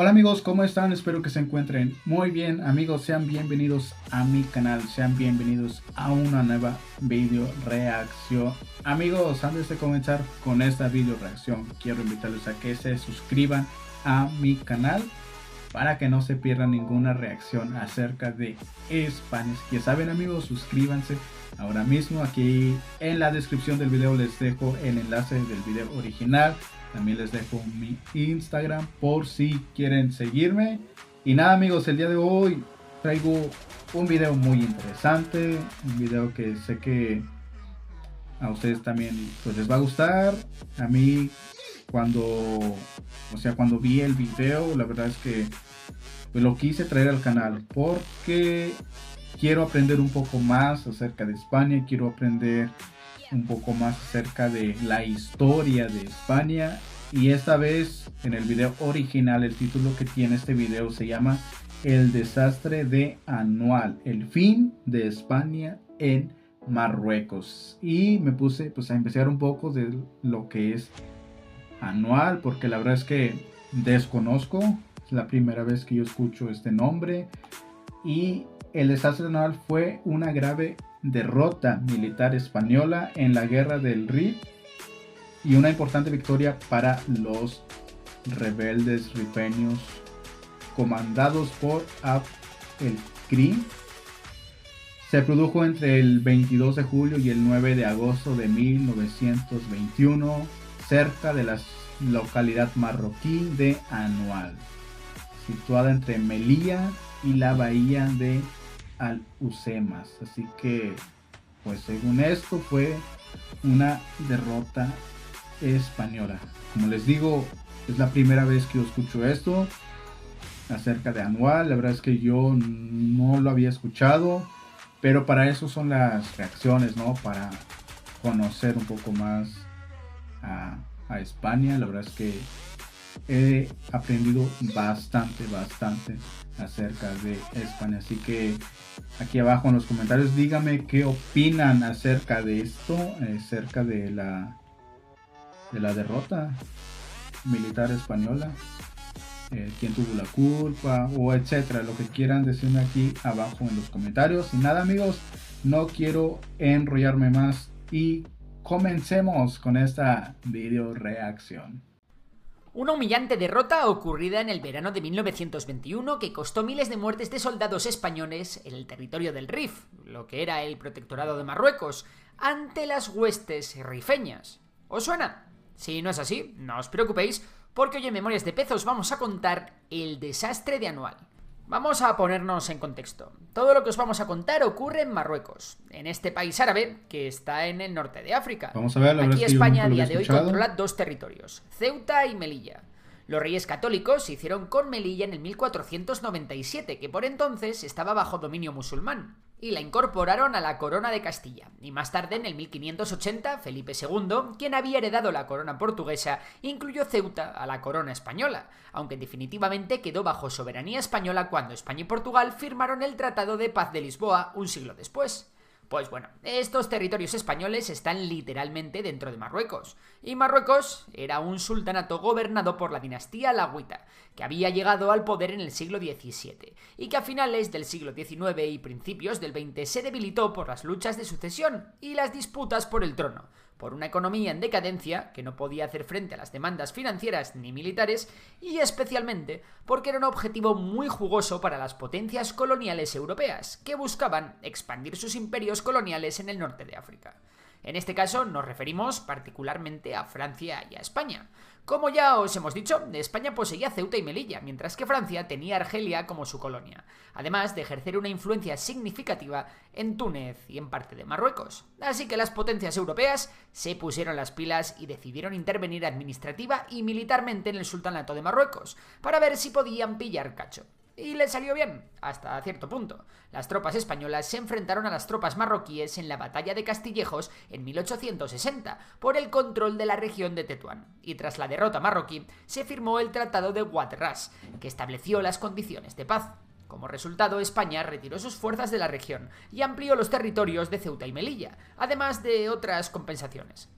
Hola amigos, ¿cómo están? Espero que se encuentren muy bien. Amigos, sean bienvenidos a mi canal, sean bienvenidos a una nueva video reacción. Amigos, antes de comenzar con esta video reacción, quiero invitarlos a que se suscriban a mi canal para que no se pierdan ninguna reacción acerca de España. Si ya saben amigos, suscríbanse ahora mismo. Aquí en la descripción del video les dejo el enlace del video original. También les dejo mi Instagram por si quieren seguirme. Y nada amigos, el día de hoy traigo un video muy interesante. Un video que sé que a ustedes también pues, les va a gustar. A mí cuando vi el video, la verdad es que pues, lo quise traer al canal porque quiero aprender un poco más acerca de España. Quiero aprender un poco más acerca de la historia de España, y esta vez en el video original el título que tiene este video se llama El desastre de Anual, el fin de España en Marruecos, y me puse pues a investigar un poco de lo que es Anual porque la verdad es que desconozco, es la primera vez que yo escucho este nombre. Y el desastre de Anual fue una grave derrota militar española en la guerra del Rif y una importante victoria para los rebeldes rifeños comandados por Abd el-Krim. Se produjo entre el 22 de julio y el 9 de agosto de 1921 cerca de la localidad marroquí de Anual, situada entre Melilla y la bahía de Alhucemas. Así que pues según esto fue una derrota española. Como les digo, es la primera vez que yo escucho esto acerca de Anual. La verdad es que yo no lo había escuchado, pero para eso son las reacciones, ¿no? Para conocer un poco más a España. La verdad es que he aprendido bastante acerca de España, así que aquí abajo en los comentarios díganme qué opinan acerca de esto, acerca de la derrota militar española, quién tuvo la culpa o etcétera, lo que quieran decirme aquí abajo en los comentarios. Y nada amigos, no quiero enrollarme más y comencemos con esta video reacción. Una humillante derrota ocurrida en el verano de 1921 que costó miles de muertes de soldados españoles en el territorio del Rif, lo que era el protectorado de Marruecos, ante las huestes rifeñas. ¿Os suena? Si no es así, no os preocupéis, porque hoy en Memorias de Pez os vamos a contar el desastre de Anual. Vamos a ponernos en contexto. Todo lo que os vamos a contar ocurre en Marruecos, en este país árabe que está en el norte de África. Vamos a ver, la Aquí verdad es que España a yo nunca lo día había de hoy escuchado. controla dos territorios, Ceuta y Melilla. Los reyes católicos se hicieron con Melilla en el 1497, que por entonces estaba bajo dominio musulmán, y la incorporaron a la corona de Castilla. Y más tarde, en el 1580, Felipe II, quien había heredado la corona portuguesa, incluyó Ceuta a la corona española, aunque definitivamente quedó bajo soberanía española cuando España y Portugal firmaron el Tratado de Paz de Lisboa un siglo después. Pues bueno, estos territorios españoles están literalmente dentro de Marruecos, y Marruecos era un sultanato gobernado por la dinastía alauita, que había llegado al poder en el siglo XVII, y que a finales del siglo XIX y principios del XX se debilitó por las luchas de sucesión y las disputas por el trono, por una economía en decadencia que no podía hacer frente a las demandas financieras ni militares, y especialmente porque era un objetivo muy jugoso para las potencias coloniales europeas, que buscaban expandir sus imperios coloniales en el norte de África. En este caso nos referimos particularmente a Francia y a España. Como ya os hemos dicho, España poseía Ceuta y Melilla, mientras que Francia tenía Argelia como su colonia, además de ejercer una influencia significativa en Túnez y en parte de Marruecos. Así que las potencias europeas se pusieron las pilas y decidieron intervenir administrativa y militarmente en el sultanato de Marruecos, para ver si podían pillar cacho. Y le salió bien, hasta cierto punto. Las tropas españolas se enfrentaron a las tropas marroquíes en la batalla de Castillejos en 1860 por el control de la región de Tetuán, y tras la derrota marroquí se firmó el Tratado de Guadras, que estableció las condiciones de paz. Como resultado, España retiró sus fuerzas de la región y amplió los territorios de Ceuta y Melilla, además de otras compensaciones.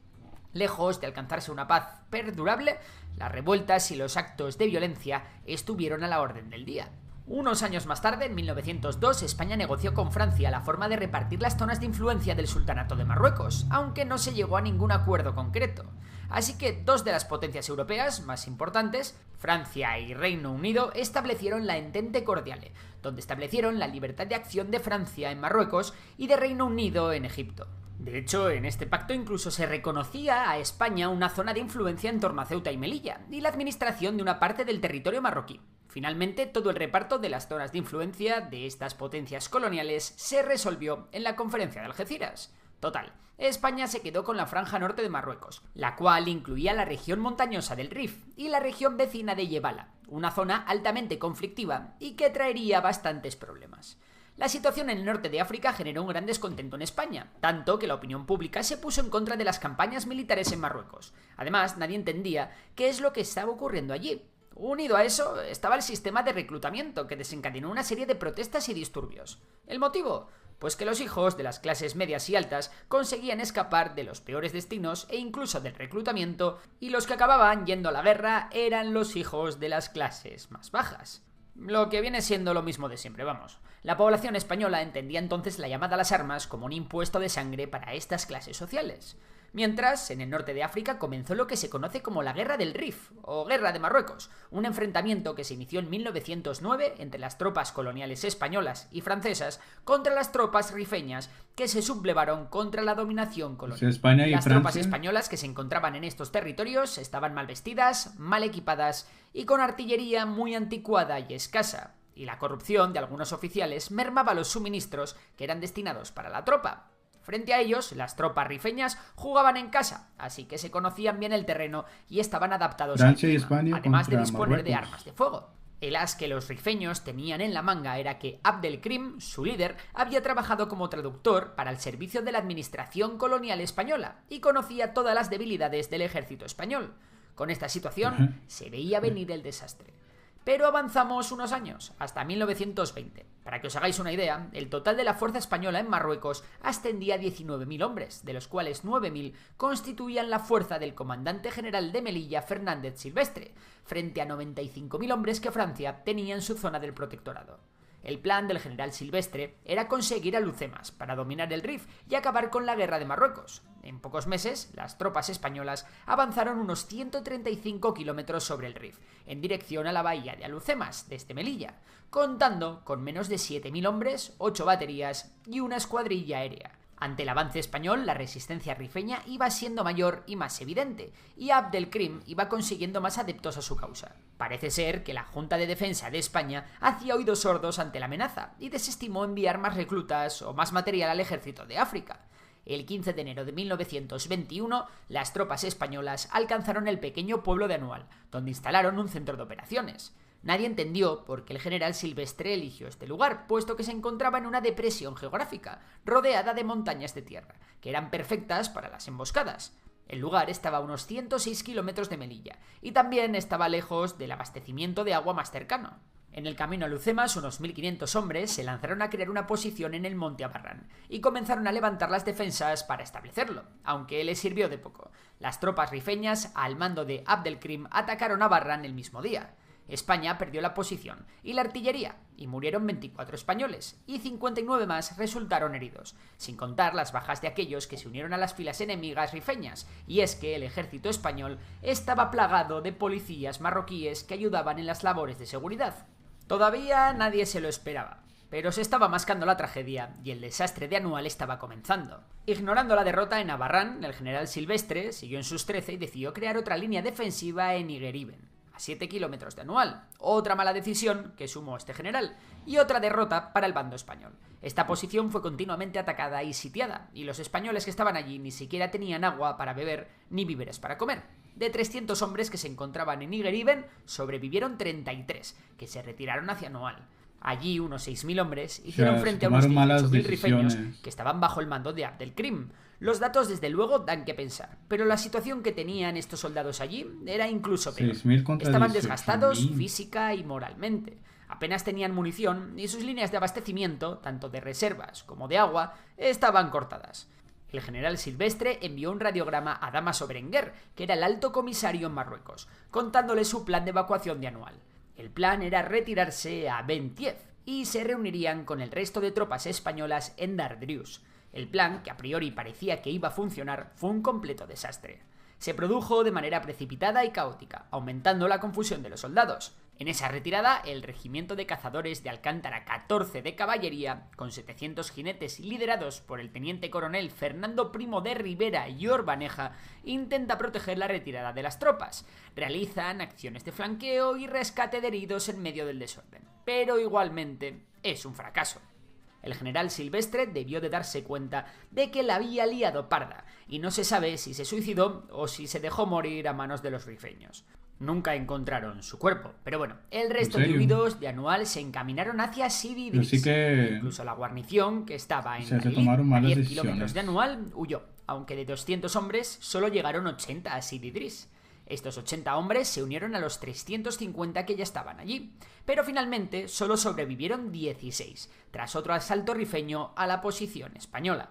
Lejos de alcanzarse una paz perdurable, las revueltas y los actos de violencia estuvieron a la orden del día. Unos años más tarde, en 1902, España negoció con Francia la forma de repartir las zonas de influencia del Sultanato de Marruecos, aunque no se llegó a ningún acuerdo concreto. Así que dos de las potencias europeas más importantes, Francia y Reino Unido, establecieron la Entente Cordiale, donde establecieron la libertad de acción de Francia en Marruecos y de Reino Unido en Egipto. De hecho, en este pacto incluso se reconocía a España una zona de influencia en torno a Ceuta y Melilla, y la administración de una parte del territorio marroquí. Finalmente, todo el reparto de las zonas de influencia de estas potencias coloniales se resolvió en la Conferencia de Algeciras. Total, España se quedó con la franja norte de Marruecos, la cual incluía la región montañosa del Rif y la región vecina de Yebala, una zona altamente conflictiva y que traería bastantes problemas. La situación en el norte de África generó un gran descontento en España, tanto que la opinión pública se puso en contra de las campañas militares en Marruecos. Además, nadie entendía qué es lo que estaba ocurriendo allí. Unido a eso estaba el sistema de reclutamiento, que desencadenó una serie de protestas y disturbios. ¿El motivo? Pues que los hijos de las clases medias y altas conseguían escapar de los peores destinos e incluso del reclutamiento, y los que acababan yendo a la guerra eran los hijos de las clases más bajas. Lo que viene siendo lo mismo de siempre, vamos. La población española entendía entonces la llamada a las armas como un impuesto de sangre para estas clases sociales. Mientras, en el norte de África comenzó lo que se conoce como la Guerra del Rif, o Guerra de Marruecos, un enfrentamiento que se inició en 1909 entre las tropas coloniales españolas y francesas contra las tropas rifeñas que se sublevaron contra la dominación colonial. España y las Francia. Tropas españolas que se encontraban en estos territorios estaban mal vestidas, mal equipadas y con artillería muy anticuada y escasa, y la corrupción de algunos oficiales mermaba los suministros que eran destinados para la tropa. Frente a ellos, las tropas rifeñas jugaban en casa, así que se conocían bien el terreno y estaban adaptados Francia al y clima, España además de contra disponer de Marruecos. armas de fuego. El as que los rifeños tenían en la manga era que Abdelkrim, su líder, había trabajado como traductor para el servicio de la administración colonial española y conocía todas las debilidades del ejército español. Con esta situación se veía venir el desastre. Pero avanzamos unos años, hasta 1920. Para que os hagáis una idea, el total de la fuerza española en Marruecos ascendía a 19.000 hombres, de los cuales 9.000 constituían la fuerza del comandante general de Melilla, Fernández Silvestre, frente a 95.000 hombres que Francia tenía en su zona del protectorado. El plan del general Silvestre era conseguir Alhucemas para dominar el Rif y acabar con la guerra de Marruecos. En pocos meses, las tropas españolas avanzaron unos 135 kilómetros sobre el Rif, en dirección a la bahía de Alhucemas, desde Melilla, contando con menos de 7.000 hombres, 8 baterías y una escuadrilla aérea. Ante el avance español, la resistencia rifeña iba siendo mayor y más evidente, y Abdelkrim iba consiguiendo más adeptos a su causa. Parece ser que la Junta de Defensa de España hacía oídos sordos ante la amenaza y desestimó enviar más reclutas o más material al ejército de África. El 15 de enero de 1921, las tropas españolas alcanzaron el pequeño pueblo de Anual, donde instalaron un centro de operaciones. Nadie entendió por qué el general Silvestre eligió este lugar, puesto que se encontraba en una depresión geográfica, rodeada de montañas de tierra, que eran perfectas para las emboscadas. El lugar estaba a unos 106 kilómetros de Melilla, y también estaba lejos del abastecimiento de agua más cercano. En el camino a Alhucemas, unos 1.500 hombres se lanzaron a crear una posición en el monte Abarrán, y comenzaron a levantar las defensas para establecerlo, aunque les sirvió de poco. Las tropas rifeñas, al mando de Abdelkrim, atacaron a Abarrán el mismo día. España perdió la posición y la artillería, y murieron 24 españoles, y 59 más resultaron heridos, sin contar las bajas de aquellos que se unieron a las filas enemigas rifeñas, y es que el ejército español estaba plagado de policías marroquíes que ayudaban en las labores de seguridad. Todavía nadie se lo esperaba, pero se estaba mascando la tragedia y el desastre de Anual estaba comenzando. Ignorando la derrota en Abarrán, el general Silvestre siguió en sus 13 y decidió crear otra línea defensiva en Igueriben, a 7 kilómetros de Anual. Otra mala decisión que sumó este general, y otra derrota para el bando español. Esta posición fue continuamente atacada y sitiada, y los españoles que estaban allí ni siquiera tenían agua para beber ni víveres para comer. De 300 hombres que se encontraban en Igueriben, sobrevivieron 33, que se retiraron hacia Anual. Allí unos 6.000 hombres hicieron frente a unos 18.000 rifeños que estaban bajo el mando de Abdelkrim. Los datos desde luego dan que pensar, pero la situación que tenían estos soldados allí era incluso peor. Estaban desgastados física y moralmente. Apenas tenían munición y sus líneas de abastecimiento, tanto de reservas como de agua, estaban cortadas. El general Silvestre envió un radiograma a Dámaso Berenguer, que era el alto comisario en Marruecos, contándole su plan de evacuación de Anual. El plan era retirarse a Ben Tief y se reunirían con el resto de tropas españolas en Dardrius. El plan, que a priori parecía que iba a funcionar, fue un completo desastre. Se produjo de manera precipitada y caótica, aumentando la confusión de los soldados. En esa retirada, el regimiento de cazadores de Alcántara 14 de caballería, con 700 jinetes liderados por el teniente coronel Fernando Primo de Rivera y Orbaneja, intenta proteger la retirada de las tropas. Realizan acciones de flanqueo y rescate de heridos en medio del desorden. Pero igualmente es un fracaso. El general Silvestre debió de darse cuenta de que la había liado parda, y no se sabe si se suicidó o si se dejó morir a manos de los rifeños. Nunca encontraron su cuerpo, pero bueno, el resto de huidos de Anual se encaminaron hacia Sidi Idris. Sí que... Incluso la guarnición, que estaba en a 10 kilómetros de Anual, huyó, aunque de 200 hombres solo llegaron 80 a Sidi Idris. Estos 80 hombres se unieron a los 350 que ya estaban allí, pero finalmente solo sobrevivieron 16, tras otro asalto rifeño a la posición española.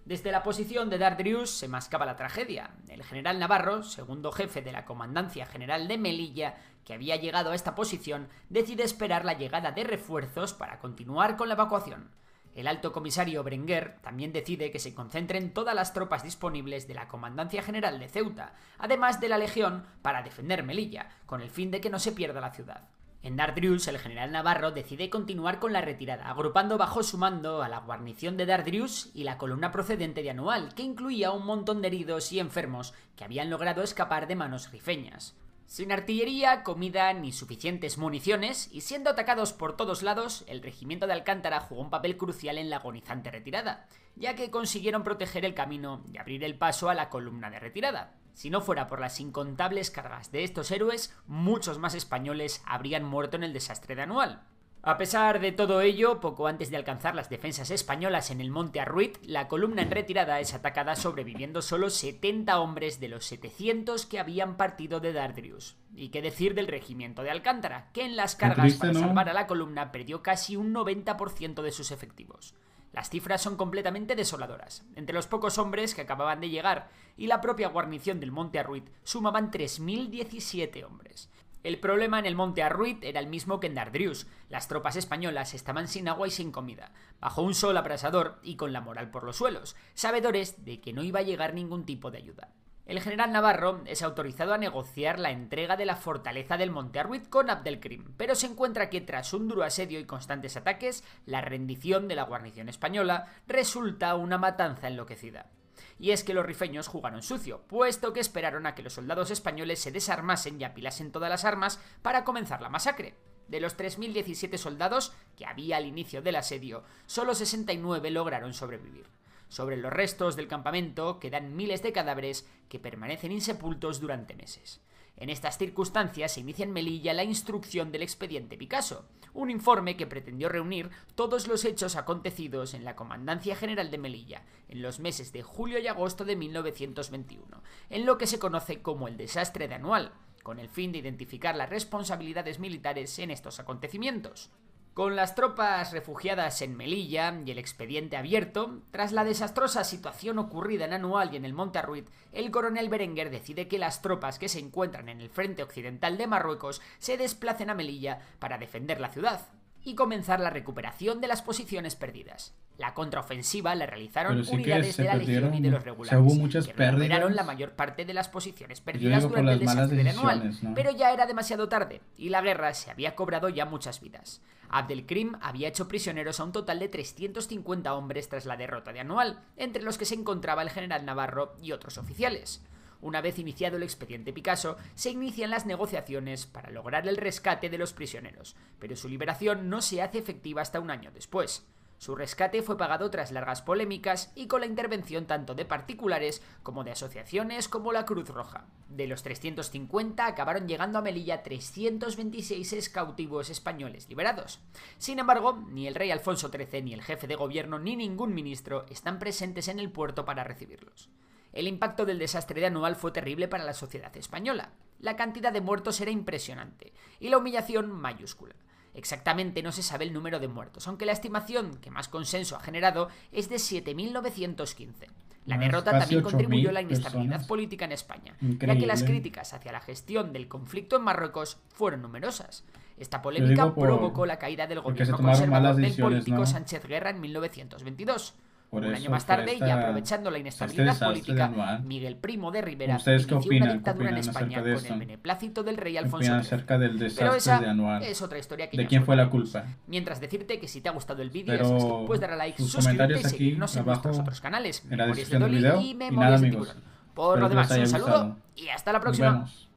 Desde la posición de Dardrius se mascaba la tragedia. El general Navarro, segundo jefe de la Comandancia General de Melilla, que había llegado a esta posición, decide esperar la llegada de refuerzos para continuar con la evacuación. El alto comisario Berenguer también decide que se concentren todas las tropas disponibles de la Comandancia General de Ceuta, además de la Legión, para defender Melilla, con el fin de que no se pierda la ciudad. En Dardrius, el general Navarro decide continuar con la retirada, agrupando bajo su mando a la guarnición de Dardrius y la columna procedente de Anual, que incluía un montón de heridos y enfermos que habían logrado escapar de manos rifeñas. Sin artillería, comida ni suficientes municiones, y siendo atacados por todos lados, el regimiento de Alcántara jugó un papel crucial en la agonizante retirada, ya que consiguieron proteger el camino y abrir el paso a la columna de retirada. Si no fuera por las incontables cargas de estos héroes, muchos más españoles habrían muerto en el desastre de Anual. A pesar de todo ello, poco antes de alcanzar las defensas españolas en el monte Arruit, la columna en retirada es atacada sobreviviendo solo 70 hombres de los 700 que habían partido de Dardrius. Y qué decir del regimiento de Alcántara, que en las cargas para salvar a la columna perdió casi un 90% de sus efectivos. Las cifras son completamente desoladoras. Entre los pocos hombres que acababan de llegar y la propia guarnición del monte Arruit sumaban 3.017 hombres. El problema en el monte Arruit era el mismo que en Dardrius. Las tropas españolas estaban sin agua y sin comida, bajo un sol abrasador y con la moral por los suelos, sabedores de que no iba a llegar ningún tipo de ayuda. El general Navarro es autorizado a negociar la entrega de la fortaleza del monte Arruit con Abdelkrim, pero se encuentra que tras un duro asedio y constantes ataques, la rendición de la guarnición española resulta una matanza enloquecida. Y es que los rifeños jugaron sucio, puesto que esperaron a que los soldados españoles se desarmasen y apilasen todas las armas para comenzar la masacre. De los 3.017 soldados que había al inicio del asedio, solo 69 lograron sobrevivir. Sobre los restos del campamento quedan miles de cadáveres que permanecen insepultos durante meses. En estas circunstancias se inicia en Melilla la instrucción del expediente Picasso, un informe que pretendió reunir todos los hechos acontecidos en la Comandancia General de Melilla en los meses de julio y agosto de 1921, en lo que se conoce como el desastre de Anual, con el fin de identificar las responsabilidades militares en estos acontecimientos. Con las tropas refugiadas en Melilla y el expediente abierto, tras la desastrosa situación ocurrida en Anual y en el monte Arruit, el coronel Berenguer decide que las tropas que se encuentran en el frente occidental de Marruecos se desplacen a Melilla para defender la ciudad y comenzar la recuperación de las posiciones perdidas. La contraofensiva la realizaron unidades de la Legión y de los regulares, que recuperaron la mayor parte de las posiciones perdidas durante el desastre de Anual, ¿no? Pero ya era demasiado tarde, y la guerra se había cobrado ya muchas vidas. Abdelkrim había hecho prisioneros a un total de 350 hombres tras la derrota de Anual, entre los que se encontraba el general Navarro y otros oficiales. Una vez iniciado el expediente Picasso, se inician las negociaciones para lograr el rescate de los prisioneros, pero su liberación no se hace efectiva hasta un año después. Su rescate fue pagado tras largas polémicas y con la intervención tanto de particulares como de asociaciones como la Cruz Roja. De los 350 acabaron llegando a Melilla 326 cautivos españoles liberados. Sin embargo, ni el rey Alfonso XIII, ni el jefe de gobierno, ni ningún ministro están presentes en el puerto para recibirlos. El impacto del desastre de Anual fue terrible para la sociedad española. La cantidad de muertos era impresionante y la humillación mayúscula. Exactamente no se sabe el número de muertos, aunque la estimación que más consenso ha generado es de 7.915. La Más derrota casi también 8.000 contribuyó a la inestabilidad personas. política en España, ya Increíble. que las críticas hacia la gestión del conflicto en Marruecos fueron numerosas. Esta Yo polémica digo provocó la caída del porque se gobierno tomaron conservador malas del decisiones, político ¿no? Sánchez Guerra en 1922. Por Un año eso más fue tarde, y esta, aprovechando la este inestabilidad desastre de política, Anual. Miguel Primo de Rivera ¿Ustedes qué inició una opinan? ¿Qué dictadura en opinan España acerca de con el esto? beneplácito del rey ¿Qué Alfonso opinan XIII. acerca del Pero desastre esa de Anual? es otra historia que ¿De ya quién fue la contaremos. culpa? Mientras decirte que si te ha gustado el vídeo, ya sabes que Pero puedes darle a like, sus suscribirte y comentarios aquí seguirnos en nuestros abajo otros canales, en la Memorias de descripción del Dolly video. y Y nada, Memorias de amigos. Tiburón. Por Espero lo que les demás, haya un saludo gustado. y hasta la Nos próxima. vemos.